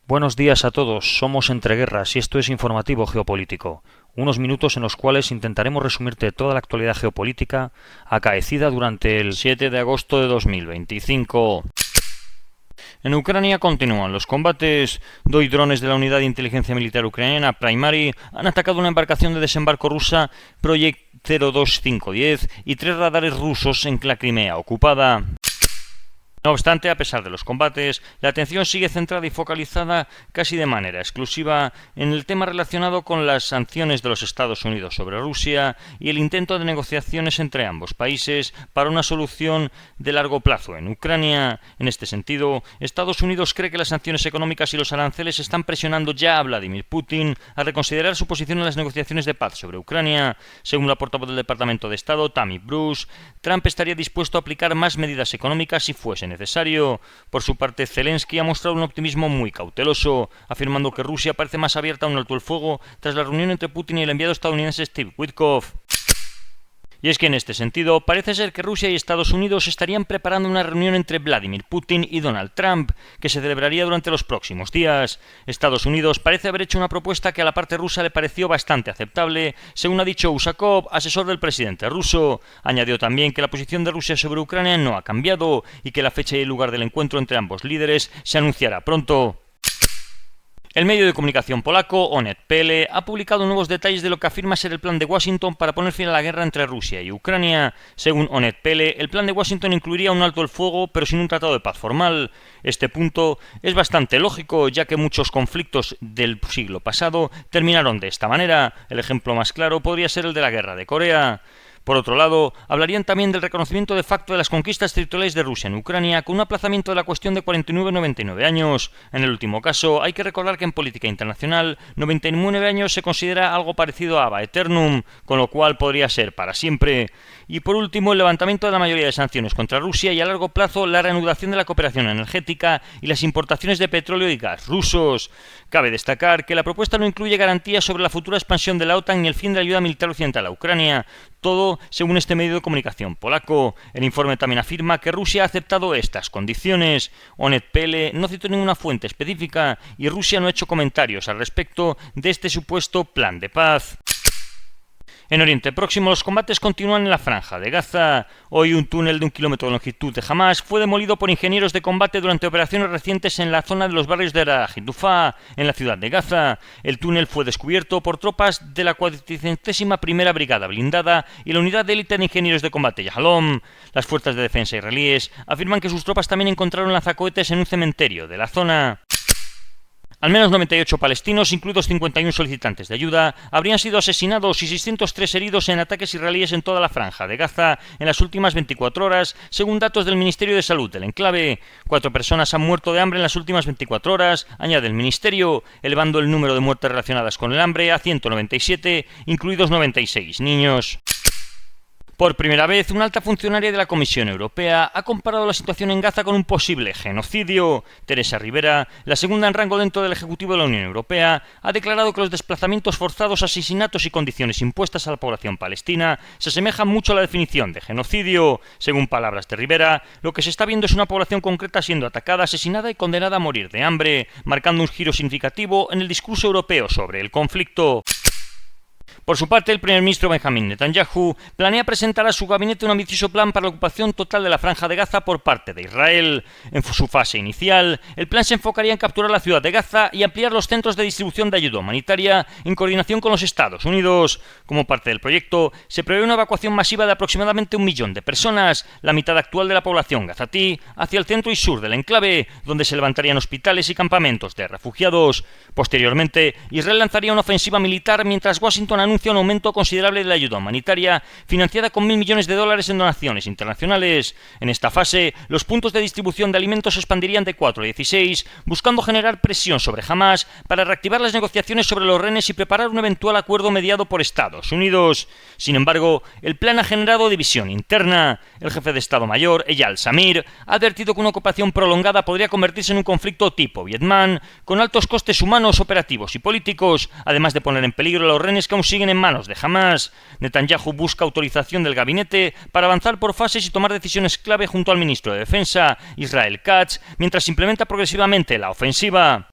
Buenos días a todos, somos Entreguerras y esto es Informativo Geopolítico, unos minutos en los cuales intentaremos resumirte toda la actualidad geopolítica acaecida durante el 7 de agosto de 2025. En Ucrania continúan los combates. Dos drones de la unidad de inteligencia militar ucraniana Primary han atacado una embarcación de desembarco rusa Project 02510 y 3 radares rusos en la Crimea ocupada. No obstante, a pesar de los combates, la atención sigue centrada y focalizada casi de manera exclusiva en el tema relacionado con las sanciones de los Estados Unidos sobre Rusia y el intento de negociaciones entre ambos países para una solución de largo plazo en Ucrania. En este sentido, Estados Unidos cree que las sanciones económicas y los aranceles están presionando ya a Vladimir Putin a reconsiderar su posición en las negociaciones de paz sobre Ucrania. Según la portavoz del Departamento de Estado, Tammy Bruce, Trump estaría dispuesto a aplicar más medidas económicas si fuese necesario. Por su parte, Zelensky ha mostrado un optimismo muy cauteloso, afirmando que Rusia parece más abierta a un alto el fuego tras la reunión entre Putin y el enviado estadounidense Steve Witkoff. Y es que en este sentido, parece ser que Rusia y Estados Unidos estarían preparando una reunión entre Vladimir Putin y Donald Trump, que se celebraría durante los próximos días. Estados Unidos parece haber hecho una propuesta que a la parte rusa le pareció bastante aceptable, según ha dicho Usakov, asesor del presidente ruso. Añadió también que la posición de Rusia sobre Ucrania no ha cambiado y que la fecha y el lugar del encuentro entre ambos líderes se anunciará pronto. El medio de comunicación polaco Onet.pl ha publicado nuevos detalles de lo que afirma ser el plan de Washington para poner fin a la guerra entre Rusia y Ucrania. Según Onet.pl, el plan de Washington incluiría un alto el fuego, pero sin un tratado de paz formal. Este punto es bastante lógico, ya que muchos conflictos del siglo pasado terminaron de esta manera. El ejemplo más claro podría ser el de la guerra de Corea. Por otro lado, hablarían también del reconocimiento de facto de las conquistas territoriales de Rusia en Ucrania, con un aplazamiento de la cuestión de 49-99 años. En el último caso, hay que recordar que en política internacional, 99 años se considera algo parecido a Aba Eternum, con lo cual podría ser para siempre. Y por último, el levantamiento de la mayoría de sanciones contra Rusia y a largo plazo la reanudación de la cooperación energética y las importaciones de petróleo y gas rusos. Cabe destacar que la propuesta no incluye garantías sobre la futura expansión de la OTAN ni el fin de la ayuda militar occidental a Ucrania. Todo según este medio de comunicación polaco. El informe también afirma que Rusia ha aceptado estas condiciones. Onet.pl no citó ninguna fuente específica y Rusia no ha hecho comentarios al respecto de este supuesto plan de paz. En Oriente Próximo, los combates continúan en la Franja de Gaza. Hoy un túnel de 1 kilómetro de longitud de Hamas fue demolido por ingenieros de combate durante operaciones recientes en la zona de los barrios de Rajid Dufa, en la ciudad de Gaza. El túnel fue descubierto por tropas de la 401ª Brigada Blindada y la unidad de élite de ingenieros de combate Yahalom. Las fuerzas de defensa israelíes afirman que sus tropas también encontraron lanzacohetes en un cementerio de la zona. Al menos 98 palestinos, incluidos 51 solicitantes de ayuda, habrían sido asesinados y 603 heridos en ataques israelíes en toda la Franja de Gaza en las últimas 24 horas, según datos del Ministerio de Salud del enclave. 4 personas han muerto de hambre en las últimas 24 horas, añade el Ministerio, elevando el número de muertes relacionadas con el hambre a 197, incluidos 96 niños. Por primera vez, una alta funcionaria de la Comisión Europea ha comparado la situación en Gaza con un posible genocidio. Teresa Rivera, la segunda en rango dentro del Ejecutivo de la Unión Europea, ha declarado que los desplazamientos forzados, asesinatos y condiciones impuestas a la población palestina se asemejan mucho a la definición de genocidio. Según palabras de Rivera, lo que se está viendo es una población concreta siendo atacada, asesinada y condenada a morir de hambre, marcando un giro significativo en el discurso europeo sobre el conflicto. Por su parte, el primer ministro Benjamin Netanyahu planea presentar a su gabinete un ambicioso plan para la ocupación total de la Franja de Gaza por parte de Israel. En su fase inicial, el plan se enfocaría en capturar la ciudad de Gaza y ampliar los centros de distribución de ayuda humanitaria en coordinación con los Estados Unidos. Como parte del proyecto, se prevé una evacuación masiva de aproximadamente 1 millón de personas, la mitad actual de la población gazatí, hacia el centro y sur del enclave, donde se levantarían hospitales y campamentos de refugiados. Posteriormente, Israel lanzaría una ofensiva militar mientras Washington anuncia un aumento considerable de la ayuda humanitaria, financiada con $1.000 millones en donaciones internacionales. En esta fase, los puntos de distribución de alimentos se expandirían de 4 a 16, buscando generar presión sobre Hamas para reactivar las negociaciones sobre los rehenes y preparar un eventual acuerdo mediado por Estados Unidos. Sin embargo, el plan ha generado división interna. El jefe de Estado Mayor, Eyal Zamir, ha advertido que una ocupación prolongada podría convertirse en un conflicto tipo Vietnam, con altos costes humanos, operativos y políticos, además de poner en peligro a los rehenes que aún siguen en manos de Hamas. Netanyahu busca autorización del gabinete para avanzar por fases y tomar decisiones clave junto al ministro de Defensa, Israel Katz, mientras implementa progresivamente la ofensiva.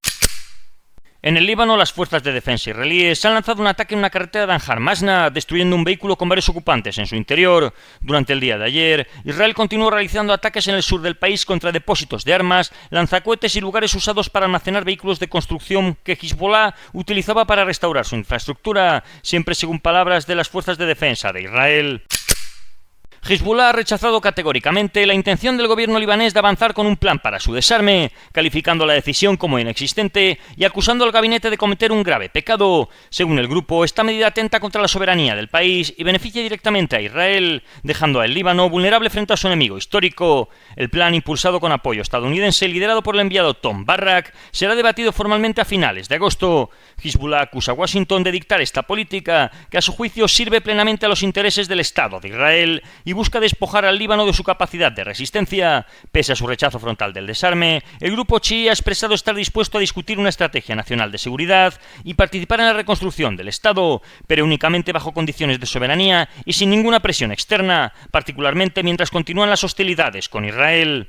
En el Líbano, las fuerzas de defensa israelíes han lanzado un ataque en una carretera de Anjar Masna, destruyendo un vehículo con varios ocupantes en su interior. Durante el día de ayer, Israel continuó realizando ataques en el sur del país contra depósitos de armas, lanzacohetes y lugares usados para almacenar vehículos de construcción que Hezbollah utilizaba para restaurar su infraestructura, siempre según palabras de las fuerzas de defensa de Israel. Hezbollah ha rechazado categóricamente la intención del gobierno libanés de avanzar con un plan para su desarme, calificando la decisión como inexistente y acusando al gabinete de cometer un grave pecado. Según el grupo, esta medida atenta contra la soberanía del país y beneficia directamente a Israel, dejando al Líbano vulnerable frente a su enemigo histórico. El plan, impulsado con apoyo estadounidense, liderado por el enviado Tom Barrack, será debatido formalmente a finales de agosto. Hezbollah acusa a Washington de dictar esta política, que a su juicio sirve plenamente a los intereses del Estado de Israel y busca despojar al Líbano de su capacidad de resistencia. Pese a su rechazo frontal del desarme, el grupo chií ha expresado estar dispuesto a discutir una estrategia nacional de seguridad y participar en la reconstrucción del Estado, pero únicamente bajo condiciones de soberanía y sin ninguna presión externa, particularmente mientras continúan las hostilidades con Israel.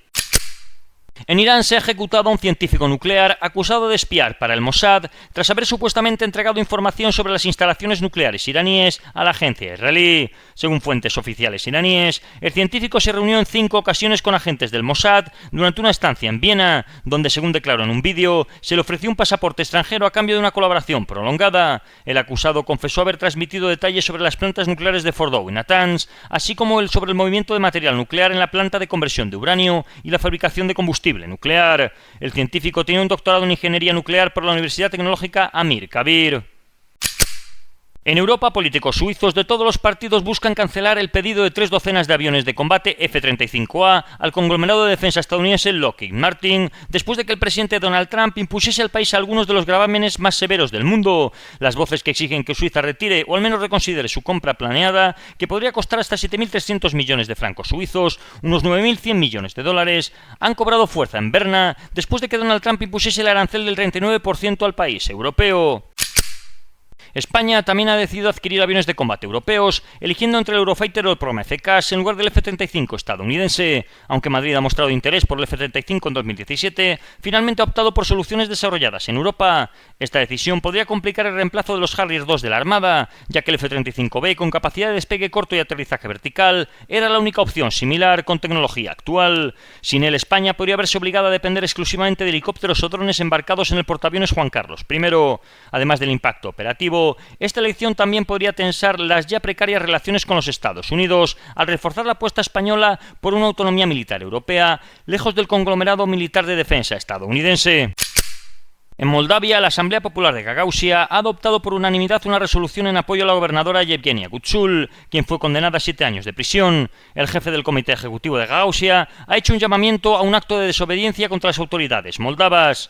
En Irán se ha ejecutado a un científico nuclear acusado de espiar para el Mossad tras haber supuestamente entregado información sobre las instalaciones nucleares iraníes a la agencia israelí. Según fuentes oficiales iraníes, el científico se reunió en 5 ocasiones con agentes del Mossad durante una estancia en Viena, donde, según declaró en un vídeo, se le ofreció un pasaporte extranjero a cambio de una colaboración prolongada. El acusado confesó haber transmitido detalles sobre las plantas nucleares de Fordow y Natanz, así como sobre el movimiento de material nuclear en la planta de conversión de uranio y la fabricación de combustible nuclear. El científico tiene un doctorado en ingeniería nuclear por la Universidad Tecnológica Amir Kabir. En Europa, políticos suizos de todos los partidos buscan cancelar el pedido de 3 docenas de aviones de combate F-35A al conglomerado de defensa estadounidense Lockheed Martin, después de que el presidente Donald Trump impusiese al país algunos de los gravámenes más severos del mundo. Las voces que exigen que Suiza retire o al menos reconsidere su compra planeada, que podría costar hasta 7.300 millones de francos suizos, unos 9.100 millones de dólares, han cobrado fuerza en Berna después de que Donald Trump impusiese el arancel del 39% al país europeo. España también ha decidido adquirir aviones de combate europeos, eligiendo entre el Eurofighter o el Promethe Cash en lugar del F-35 estadounidense. Aunque Madrid ha mostrado interés por el F-35 en 2017, finalmente ha optado por soluciones desarrolladas en Europa. Esta decisión podría complicar el reemplazo de los Harrier 2 de la Armada, ya que el F-35B, con capacidad de despegue corto y aterrizaje vertical, era la única opción similar con tecnología actual. Sin él, España podría verse obligada a depender exclusivamente de helicópteros o drones embarcados en el portaaviones Juan Carlos I. Además del impacto operativo, esta elección también podría tensar las ya precarias relaciones con los Estados Unidos al reforzar la apuesta española por una autonomía militar europea, lejos del conglomerado militar de defensa estadounidense. En Moldavia, la Asamblea Popular de Gagausia ha adoptado por unanimidad una resolución en apoyo a la gobernadora Yevgenia Gutsul, quien fue condenada a 7 años de prisión. El jefe del Comité Ejecutivo de Gagausia ha hecho un llamamiento a un acto de desobediencia contra las autoridades moldavas.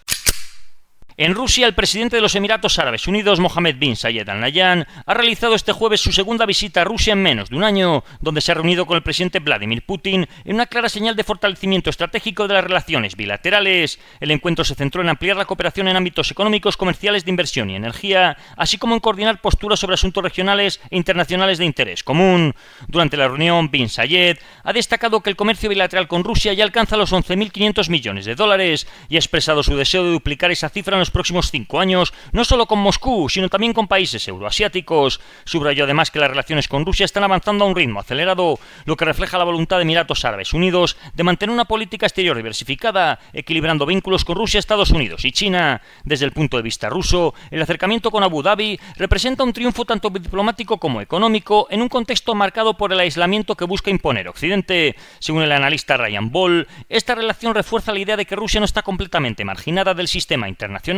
En Rusia, el presidente de los Emiratos Árabes Unidos, Mohammed bin Zayed Al Nahyan, ha realizado este jueves su segunda visita a Rusia en menos de un año, donde se ha reunido con el presidente Vladimir Putin en una clara señal de fortalecimiento estratégico de las relaciones bilaterales. El encuentro se centró en ampliar la cooperación en ámbitos económicos, comerciales, de inversión y energía, así como en coordinar posturas sobre asuntos regionales e internacionales de interés común. Durante la reunión, bin Zayed ha destacado que el comercio bilateral con Rusia ya alcanza los 11.500 millones de dólares y ha expresado su deseo de duplicar esa cifra en los próximos 5 años, no solo con Moscú, sino también con países euroasiáticos. Subrayó además que las relaciones con Rusia están avanzando a un ritmo acelerado, lo que refleja la voluntad de Emiratos Árabes Unidos de mantener una política exterior diversificada, equilibrando vínculos con Rusia, Estados Unidos y China. Desde el punto de vista ruso, el acercamiento con Abu Dhabi representa un triunfo tanto diplomático como económico en un contexto marcado por el aislamiento que busca imponer Occidente. Según el analista Ryan Ball, esta relación refuerza la idea de que Rusia no está completamente marginada del sistema internacional.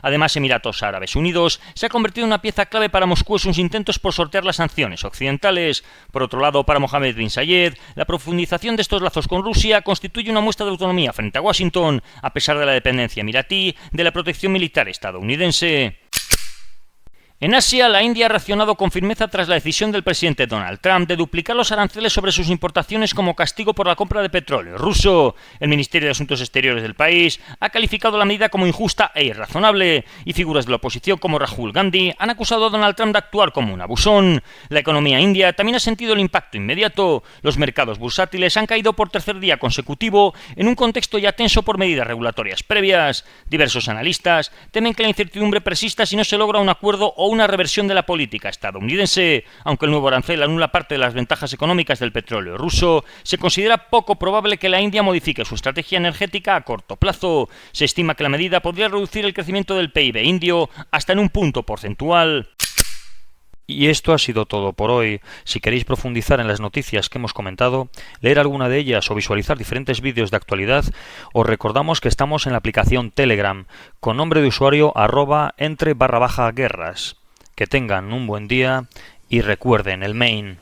Además, Emiratos Árabes Unidos se ha convertido en una pieza clave para Moscú en sus intentos por sortear las sanciones occidentales. Por otro lado, para Mohammed bin Zayed, la profundización de estos lazos con Rusia constituye una muestra de autonomía frente a Washington, a pesar de la dependencia emiratí de la protección militar estadounidense. En Asia, la India ha reaccionado con firmeza tras la decisión del presidente Donald Trump de duplicar los aranceles sobre sus importaciones como castigo por la compra de petróleo ruso. El Ministerio de Asuntos Exteriores del país ha calificado la medida como injusta e irrazonable, y figuras de la oposición como Rahul Gandhi han acusado a Donald Trump de actuar como un abusón. La economía india también ha sentido el impacto inmediato. Los mercados bursátiles han caído por tercer día consecutivo en un contexto ya tenso por medidas regulatorias previas. Diversos analistas temen que la incertidumbre persista si no se logra un acuerdo o una reversión de la política estadounidense. Aunque el nuevo arancel anula parte de las ventajas económicas del petróleo ruso, se considera poco probable que la India modifique su estrategia energética a corto plazo. Se estima que la medida podría reducir el crecimiento del PIB indio hasta en un punto porcentual. Y esto ha sido todo por hoy. Si queréis profundizar en las noticias que hemos comentado, leer alguna de ellas o visualizar diferentes vídeos de actualidad, os recordamos que estamos en la aplicación Telegram, con nombre de usuario @entre_guerras. Que tengan un buen día y recuerden el main.